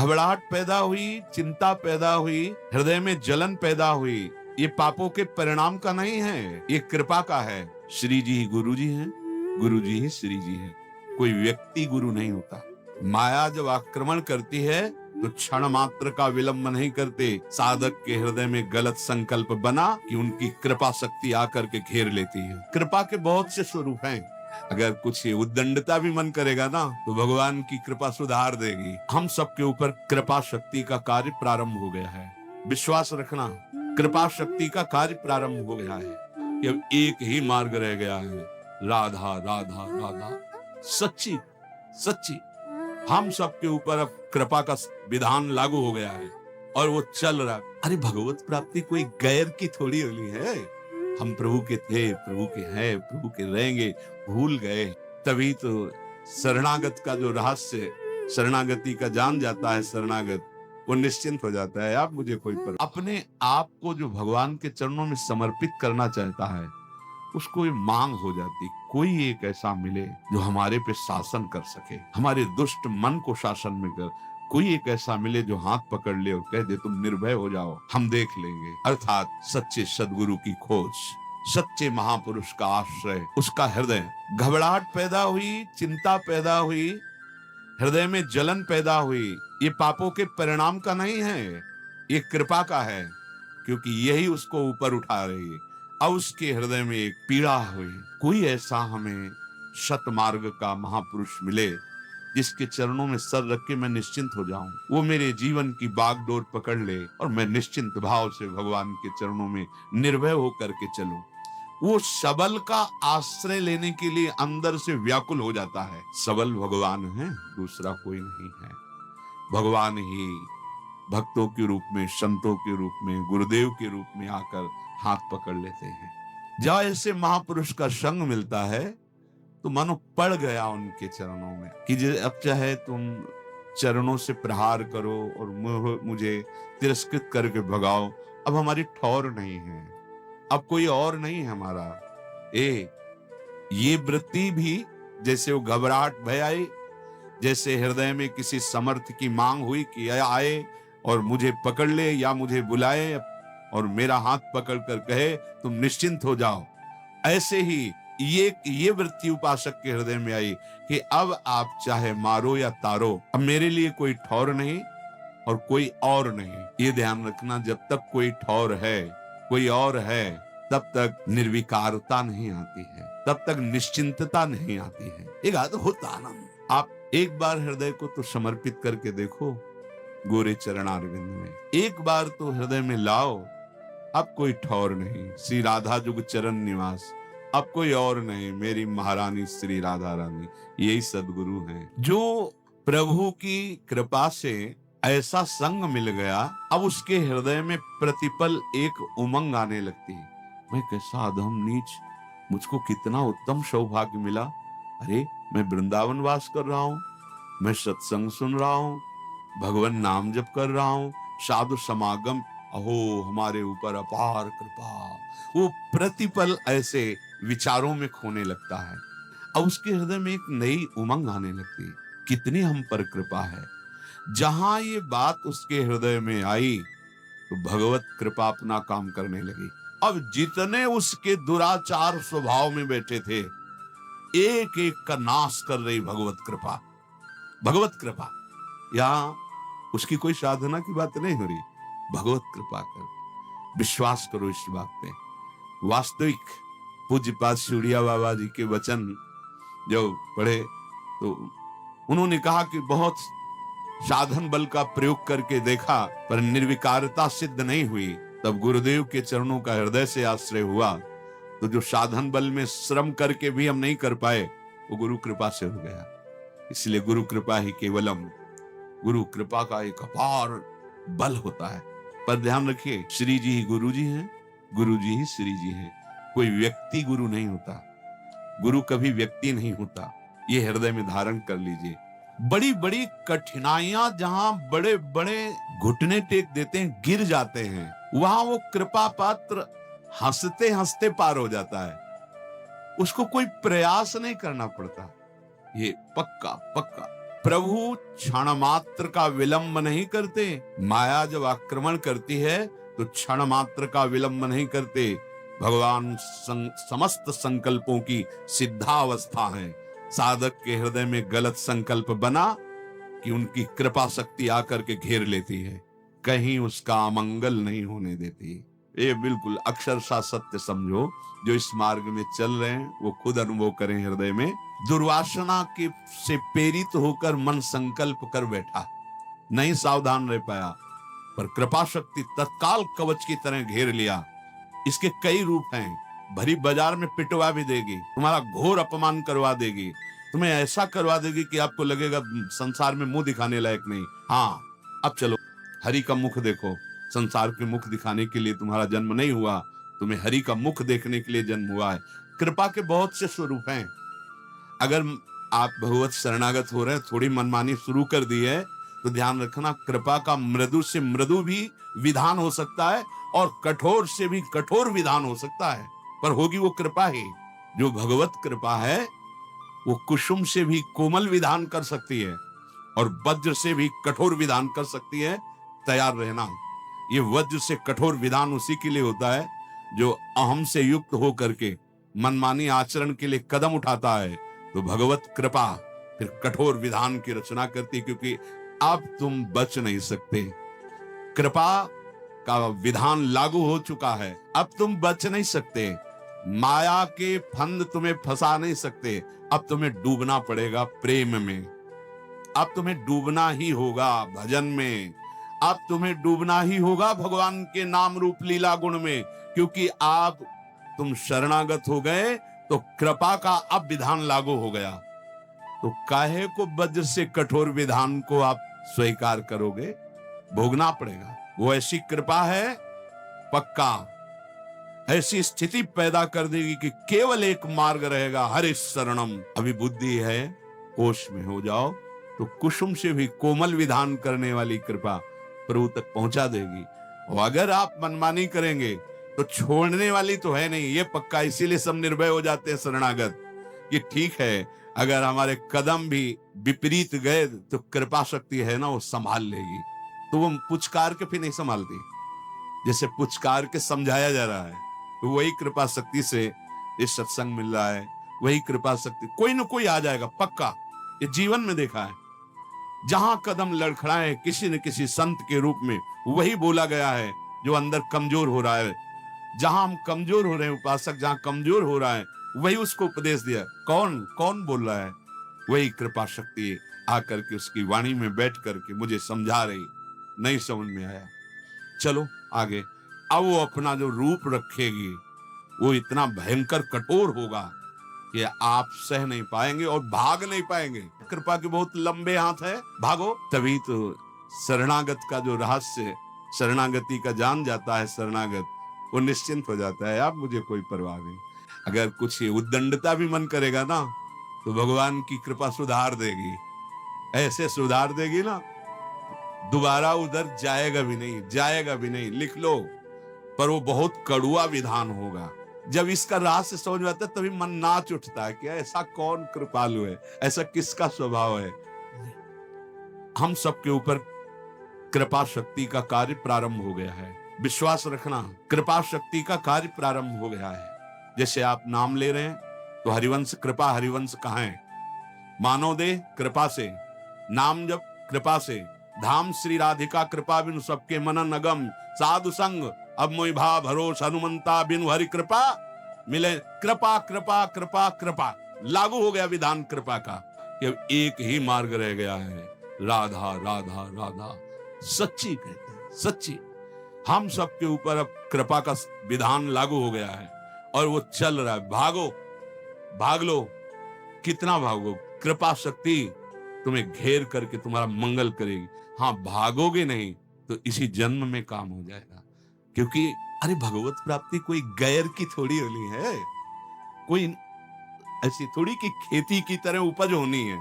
घबराहट पैदा हुई, चिंता पैदा हुई, हृदय में जलन पैदा हुई, ये पापों के परिणाम का नहीं है, ये कृपा का है। श्री जी ही गुरु जी हैं, गुरु जी ही श्री जी हैं। कोई व्यक्ति गुरु नहीं होता। माया जब आक्रमण करती है तो क्षण मात्र का विलंब नहीं करते। साधक के हृदय में गलत संकल्प बना कि उनकी कृपा शक्ति आकर के घेर लेती है। कृपा के बहुत से स्वरूप हैं। अगर कुछ उद्दंडता भी मन करेगा ना तो भगवान की कृपा सुधार देगी। हम सबके ऊपर कृपा शक्ति का कार्य प्रारंभ हो गया है। विश्वास रखना, कृपा शक्ति का कार्य प्रारंभ हो गया है कि अब एक ही मार्ग रह गया है, राधा राधा राधा। सच्ची सच्ची हम सबके ऊपर अब कृपा का विधान लागू हो गया है और वो चल रहा। अरे भगवत प्राप्ति कोई गैर की थोड़ी होली है। हम प्रभु के थे, प्रभु के हैं, प्रभु के रहेंगे, भूल गए। तभी तो शरणागत का जो रहस्य, शरणागति का जान जाता है शरणागत, वो निश्चिंत हो जाता है। आप मुझे कोई पर अपने आप को जो भगवान के चरणों में समर्पित करना चाहता है उसको ये मांग हो जाती, कोई एक ऐसा मिले जो हमारे पे शासन कर सके, हमारे दुष्ट मन को शासन में कर। कोई एक ऐसा मिले जो हाथ पकड़ ले और कह दे तुम निर्भय हो जाओ, हम देख लेंगे। अर्थात सच्चे सदगुरु की खोज, सच्चे महापुरुष का आश्रय, उसका हृदय। घबराहट पैदा हुई, चिंता पैदा हुई, हृदय में जलन पैदा हुई, ये पापों के परिणाम का नहीं है, ये कृपा का है, क्योंकि यही उसको ऊपर उठा रही है। अब उसके हृदय में एक पीड़ा हुई। कोई ऐसा हमें सतमार्ग का महापुरुष मिले जिसके चरणों में सर रख के मैं निश्चिंत हो जाऊं, वो मेरे जीवन की बागडोर पकड़ ले और मैं निश्चिंत भाव से भगवान के चरणों में निर्भय होकर के चलूं। वो सबल का आश्रय लेने के लिए अंदर से व्याकुल हो जाता है। सबल भगवान है, दूसरा कोई नहीं है। भगवान ही भक्तों के रूप में, संतों के रूप में, गुरुदेव के रूप में आकर हाथ पकड़ लेते हैं। जब ऐसे महापुरुष का संग मिलता है तो मानो पड़ गया उनके चरणों में कि अब चाहे तुम चरणों से प्रहार करो और मुझे तिरस्कृत करके भगाओ, अब हमारी ठौर नहीं है, अब कोई और नहीं है हमारा। ये वृत्ति भी जैसे वो घबराहट भय आई, जैसे हृदय में किसी समर्थ की मांग हुई कि आए और मुझे पकड़ ले या मुझे बुलाए और मेरा हाथ पकड़ कर कहे तुम निश्चिंत हो जाओ, ऐसे ही ये वृत्ति उपासक के हृदय में आई कि अब आप चाहे मारो या तारो, अब मेरे लिए कोई ठौर नहीं और कोई और नहीं। ये ध्यान रखना, जब तक कोई ठौर है, कोई और है, तब तक निर्विकारता नहीं आती है, तब तक निश्चिंतता नहीं आती है। एक अद्भुत आनंद। आप एक बार हृदय को तो समर्पित करके देखो गोरे चरणारविंद में, एक बार तो हृदय में लाओ, अब कोई ठौर नहीं, श्री राधा जुग चरण निवास, अब कोई और नहीं, मेरी महारानी श्री राधा रानी, यही सदगुरु हैं। जो प्रभु की कृपा से ऐसा संग मिल गया, अब उसके हृदय में प्रतिपल एक उमंग आने लगती है। मैं कैसा अधम नीच, मुझको कितना उत्तम सौभाग्य मिला। अरे मैं वृंदावन वास कर रहा हूँ, मैं सत्संग सुन रहा हूँ, भगवान नाम जप कर रहा हूँ, साधु समागम, अहो हमारे ऊपर अपार कृपा। वो प्रतिपल ऐसे विचारों में खोने लगता है। अब उसके हृदय में एक नई उमंग आने लगती है, कितनी हम पर कृपा है। जहां ये बात उसके हृदय में आई तो भगवत कृपा अपना काम करने लगी। अब जितने उसके दुराचार स्वभाव में बैठे थे, एक एक का नाश कर रही भगवत कृपा। भगवत कृपा, यहाँ उसकी कोई साधना की बात नहीं हो रही, भगवत कृपा कर, विश्वास करो इस बात पे। वास्तविक पूज्यपाद सूर्या बाबा जी के वचन जो पढ़े तो उन्होंने कहा कि बहुत साधन बल का प्रयोग करके देखा पर निर्विकारता सिद्ध नहीं हुई। तब गुरुदेव के चरणों का हृदय से आश्रय हुआ तो जो साधन बल में श्रम करके भी हम नहीं कर पाए वो गुरु कृपा से हो गया। इसलिए गुरु कृपा ही केवलम, गुरु कृपा का एक अपार बल होता है। पर ध्यान रखिए, श्री जी ही गुरु जी हैं, गुरु जी ही श्री जी हैं। कोई व्यक्ति गुरु नहीं होता, गुरु कभी व्यक्ति नहीं होता, ये हृदय में धारण कर लीजिए। बड़ी बड़ी कठिनाइयां जहां बड़े बड़े घुटने टेक देते हैं, गिर जाते हैं, वहां वो कृपा पात्र हंसते हंसते पार हो जाता है। उसको कोई प्रयास नहीं करना पड़ता, ये पक्का पक्का। प्रभु क्षण मात्र का विलंब नहीं करते। माया जब आक्रमण करती है तो क्षण मात्र का विलंब नहीं करते। भगवान समस्त संकल्पों की सिद्धावस्था है। साधक के हृदय में गलत संकल्प बना कि उनकी कृपा शक्ति आकर के घेर लेती है, कहीं उसका अमंगल नहीं होने देती। ये बिल्कुल अक्षरशः सत्य समझो। जो इस मार्ग में चल रहे हैं वो खुद अनुभव करें हृदय में। दुर्वासना के से प्रेरित होकर मन संकल्प कर बैठा, नहीं सावधान रह पाया, पर कृपा शक्ति तत्काल कवच की तरह घेर लिया। इसके कई रूप हैं। भरी बाजार में पिटवा भी देगी, तुम्हारा घोर अपमान करवा देगी, तुम्हें ऐसा करवा देगी कि आपको लगेगा संसार में मुंह दिखाने लायक नहीं। हाँ, अब चलो हरि का मुख देखो। संसार के मुख दिखाने के लिए तुम्हारा जन्म नहीं हुआ, तुम्हें हरि का मुख देखने के लिए जन्म हुआ है। कृपा के बहुत से स्वरूप हैं। अगर आप भगवत शरणागत हो रहे हैं, थोड़ी मनमानी शुरू कर दी है, तो ध्यान रखना कृपा का मृदु से मृदु भी विधान हो सकता है और कठोर से भी कठोर विधान हो सकता है, पर होगी वो कृपा ही। जो भगवत कृपा है वो कुसुम से भी कोमल विधान कर सकती है और वज्र से भी कठोर विधान कर सकती है। तैयार रहना। ये वज्र से कठोर विधान उसी के लिए होता है जो अहम से युक्त होकर के मनमानी आचरण के लिए कदम उठाता है। तो भगवत कृपा फिर कठोर विधान की रचना करती है, क्योंकि अब तुम बच नहीं सकते। कृपा का विधान लागू हो चुका है, अब तुम बच नहीं सकते। माया के फंद तुम्हें फंसा नहीं सकते। अब तुम्हें डूबना पड़ेगा प्रेम में, अब तुम्हें डूबना ही होगा भजन में, अब तुम्हें डूबना ही होगा भगवान के नाम रूप लीला गुण में, क्योंकि आप तुम शरणागत हो गए तो कृपा का अब विधान लागू हो गया। तो काहे को वज्र से कठोर विधान को आप स्वीकार करोगे? भोगना पड़ेगा। वो ऐसी कृपा है, पक्का ऐसी स्थिति पैदा कर देगी कि केवल एक मार्ग रहेगा, हरि शरणम। अभी बुद्धि है, होश में हो जाओ तो कुसुम से भी कोमल विधान करने वाली कृपा प्रभु तक पहुंचा देगी। और अगर आप मनमानी करेंगे तो छोड़ने वाली तो है नहीं, ये पक्का। इसीलिए सब निर्भय हो जाते हैं शरणागत कि ठीक है, अगर हमारे कदम भी विपरीत गए तो कृपा शक्ति है ना, वो संभाल लेगी। तो वो पुचकार के फिर नहीं संभालती, जैसे पुचकार के समझाया जा रहा है, तो वही कृपा शक्ति से ये सत्संग मिल रहा है। वही कृपा शक्ति कोई न कोई आ जाएगा, पक्का। ये जीवन में देखा है, जहां कदम लड़खड़ाए किसी न किसी संत के रूप में वही बोला गया है जो अंदर कमजोर हो रहा है। जहां हम कमजोर हो रहे हैं, उपासक जहां कमजोर हो रहा है, वही उसको उपदेश दिया। कौन कौन बोल रहा है? वही कृपा शक्ति आकर के उसकी वाणी में बैठ करके मुझे समझा रही। नहीं समझ में आया, चलो आगे। अब वो अपना जो रूप रखेगी वो इतना भयंकर कठोर होगा कि आप सह नहीं पाएंगे और भाग नहीं पाएंगे। कृपा के बहुत लंबे हाथ है, भागो। तभी तो शरणागत का जो रहस्य, शरणागति का जान जाता है शरणागत, वो निश्चिंत हो जाता है। आप मुझे कोई परवाह नहीं। अगर कुछ उद्दंडता भी मन करेगा ना, तो भगवान की कृपा सुधार देगी, ऐसे सुधार देगी ना, दोबारा उधर जाएगा भी नहीं, जाएगा भी नहीं। लिख लो। पर वो बहुत कड़ुआ विधान होगा। जब इसका रहस्य समझ में आता है तभी मन नाच उठता है कि ऐसा कौन कृपालु है, ऐसा किसका स्वभाव है। हम सबके ऊपर कृपा शक्ति का कार्य प्रारंभ हो गया है। विश्वास रखना, कृपा शक्ति का कार्य प्रारंभ हो गया है। जैसे आप नाम ले रहे हैं तो हरिवंश कृपा, हरिवंश कहाँ है? मानव दे कृपा से, नाम जब कृपा से, धाम श्री राधिका कृपा बिनु सबके मनन अगम, साधु संग अब मोहि भाव भरोस हनुमंता बिनु हरि कृपा मिले। कृपा कृपा कृपा कृपा लागू हो गया विधान कृपा का, कि एक ही मार्ग रह गया है, राधा राधा राधा। सच्ची कहते हैं, सच्ची। हम सबके ऊपर अब कृपा का विधान लागू हो गया है और वो चल रहा है। भागो, भाग लो। कितना भागो? कृपा शक्ति तुम्हें घेर करके तुम्हारा मंगल करेगी। हाँ, भागोगे नहीं तो इसी जन्म में काम हो जाएगा। क्योंकि अरे भगवत प्राप्ति कोई गैर की थोड़ी होनी है, कोई ऐसी थोड़ी कि खेती की तरह उपज होनी है।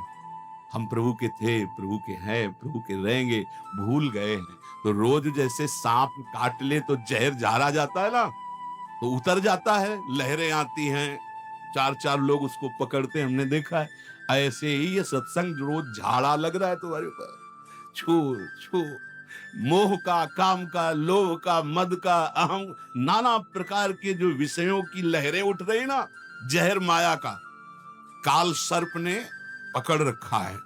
हम प्रभु के थे, प्रभु के हैं, प्रभु के रहेंगे, भूल गए हैं। तो रोज जैसे सांप काट ले तो जहर झारा जाता है ना, तो उतर जाता है, लहरें आती हैं, चार चार लोग उसको पकड़ते हैं, हमने देखा है। ऐसे ही ये सत्संग रोज झाड़ा लग रहा है तुम्हारे ऊपर। छू छू मोह का, काम का, लोभ का, मद का, अहम, नाना प्रकार के जो विषयों की लहरें उठ रही ना, जहर माया का काल सर्प ने पकड़ रखा है।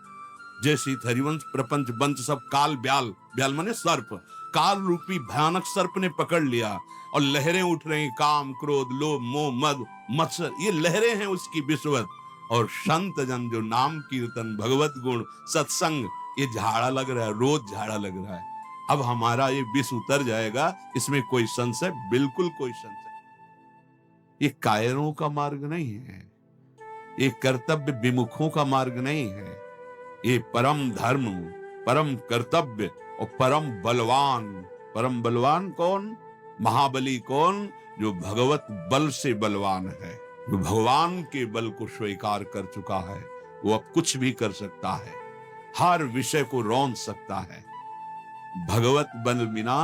जैसे हरिवंश प्रपंच बंच सब काल ब्याल, ब्याल माने सर्प, काल रूपी भयानक सर्प ने पकड़ लिया और लहरें उठ रही, काम, क्रोध, लोभ, मोह, मद, मत्सर, ये लहरें हैं उसकी विषवत। और संत जन जो नाम कीर्तन, भगवत गुण, सत्संग, ये झाड़ा लग रहा है, रोज झाड़ा लग रहा है। अब हमारा ये विष उतर जाएगा, इसमें कोई संशय, बिल्कुल कोई संशय। ये कायरों का मार्ग नहीं है, ये कर्तव्य विमुखों का मार्ग नहीं है। ये परम धर्म, परम कर्तव्य और परम बलवान कौन? महाबली कौन? जो भगवत बल से बलवान है, जो भगवान के बल को स्वीकार कर चुका है, वो अब कुछ भी कर सकता है, हर विषय को रौंद सकता है। भगवत बल बिना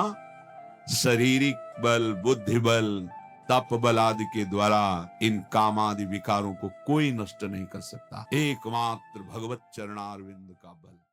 शारीरिक बल, बुद्धि बल, तप बल आदि के द्वारा इन कामादि विकारों को कोई नष्ट नहीं कर सकता। एकमात्र भगवत चरणारविंद का बल।